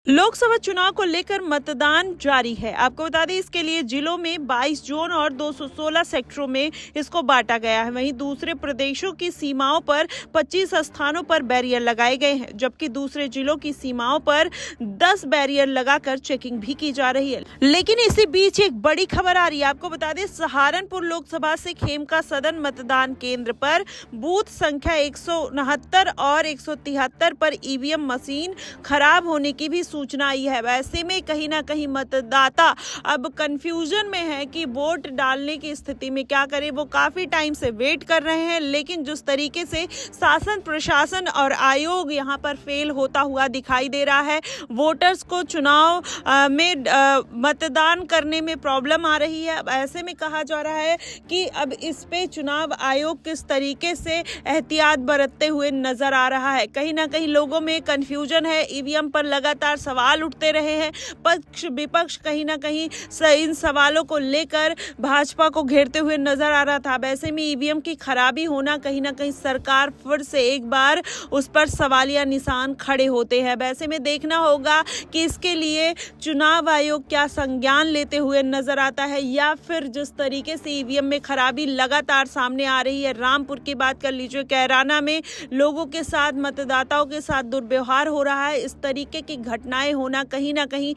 लोकसभा चुनाव को लेकर मतदान जारी है। आपको बता दें, इसके लिए जिलों में 22 जोन और 216 सेक्टरों में इसको बांटा गया है। वहीं दूसरे प्रदेशों की सीमाओं पर 25 स्थानों पर बैरियर लगाए गए हैं, जबकि दूसरे जिलों की सीमाओं पर 10 बैरियर लगाकर चेकिंग भी की जा रही है। लेकिन इसी बीच एक बड़ी खबर आ रही है। आपको बता दें, सहारनपुर लोकसभा से खेमका सदन मतदान केंद्र पर बूथ संख्या 169 और 173 पर ईवीएम मशीन खराब होने की भी सूचना आई है। वैसे में कहीं ना कहीं मतदाता अब कंफ्यूजन में है कि वोट डालने की स्थिति में क्या करें। वो काफी टाइम से वेट कर रहे हैं, लेकिन जिस तरीके से शासन प्रशासन और आयोग यहां पर फेल होता हुआ दिखाई दे रहा है, वोटर्स को चुनाव में मतदान करने में प्रॉब्लम आ रही है। अब ऐसे में कहा जा रहा है कि अब इस पे चुनाव आयोग किस तरीके से एहतियात बरतते हुए नजर आ रहा है। कहीं ना कहीं लोगों में कंफ्यूजन है। ईवीएम पर लगातार सवाल उठते रहे हैं। पक्ष विपक्ष कहीं ना कहीं इन सवालों को लेकर भाजपा को घेरते हुए नजर आ रहा था। वैसे में ईवीएम की खराबी होना कहीं ना कहीं सरकार फिर से एक बार उस पर सवालिया निशान खड़े होते हैं। वैसे में देखना होगा कि इसके लिए चुनाव आयोग क्या संज्ञान लेते हुए नजर आता है, या फिर जिस तरीके से ईवीएम में खराबी लगातार सामने आ रही है। रामपुर की बात कर लीजिए, कैराना में लोगों के साथ, मतदाताओं के साथ दुर्व्यवहार हो रहा है। इस तरीके की घटनाएं होना कहीं ना कहीं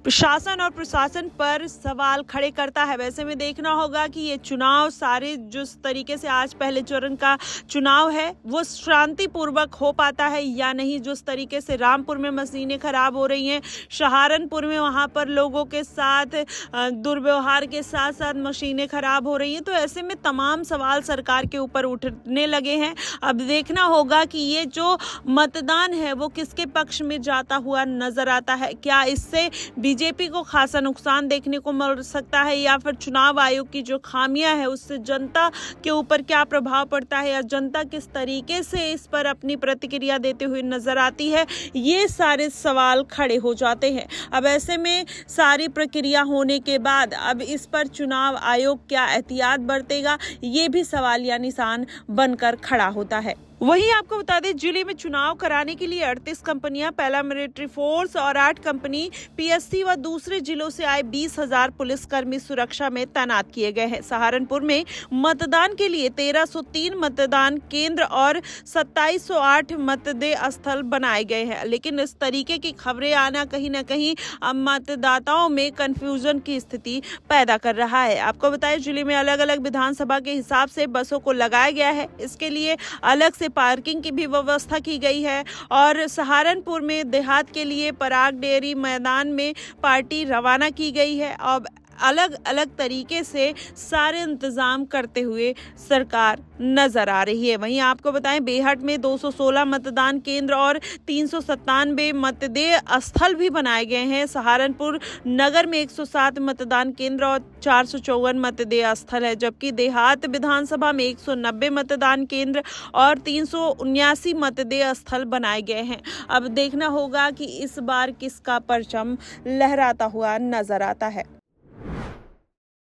शासन और प्रशासन पर सवाल खड़े करता है। वैसे में देखना होगा कि ये चुनाव सारे जिस तरीके से आज पहले चरण का चुनाव है वो शांतिपूर्वक हो पाता है या नहीं। जिस तरीके से रामपुर में मशीनें खराब हो रही हैं, सहारनपुर में वहां पर लोगों के साथ दुर्व्यवहार के साथ साथ मशीनें खराब हो रही हैं, तो ऐसे में तमाम सवाल सरकार के ऊपर उठने लगे हैं। अब देखना होगा कि ये जो मतदान है वो किसके पक्ष में जाता हुआ नजर आता है। क्या इससे बीजेपी को खासा नुकसान देखने को मिल सकता है, या फिर चुनाव आयोग की जो खामियां है उससे जनता के ऊपर क्या प्रभाव पड़ता है, या जनता किस तरीके से इस पर अपनी प्रतिक्रिया देते हुए नजर आती है। ये सारे सवाल खड़े हो जाते हैं। अब ऐसे में सारी प्रक्रिया होने के बाद अब इस पर चुनाव आयोग क्या एहतियात बरतेगा, ये भी सवालिया निशान बनकर खड़ा होता है। वहीं आपको बता दें, जिले में चुनाव कराने के लिए 38 कंपनियां, पैरामिलिट्री फोर्स और 8 कंपनी पीएससी व दूसरे जिलों से आए 20,000 पुलिसकर्मी सुरक्षा में तैनात किए गए हैं। सहारनपुर में मतदान के लिए 1303 मतदान केंद्र और 2708 मतदेय स्थल बनाए गए हैं। लेकिन इस तरीके की खबरें आना कहीं ना कहीं मतदाताओं में कंफ्यूजन की स्थिति पैदा कर रहा है। आपको बताएं, जिले में अलग अलग विधानसभा के हिसाब से बसों को लगाया गया है। इसके लिए अलग से पार्किंग की भी व्यवस्था की गई है। और सहारनपुर में देहात के लिए पराग डेयरी मैदान में पार्टी रवाना की गई है। अब अलग अलग तरीके से सारे इंतजाम करते हुए सरकार नजर आ रही है। वहीं आपको बताएं, बेहट में 216 मतदान केंद्र और 397 मतदेय स्थल भी बनाए गए हैं। सहारनपुर नगर में 107 मतदान केंद्र और 454 मतदेय स्थल है, जबकि देहात विधानसभा में 190 मतदान केंद्र और 379 मतदेय स्थल बनाए गए हैं। अब देखना होगा कि इस बार किसका परचम लहराता हुआ नजर आता है।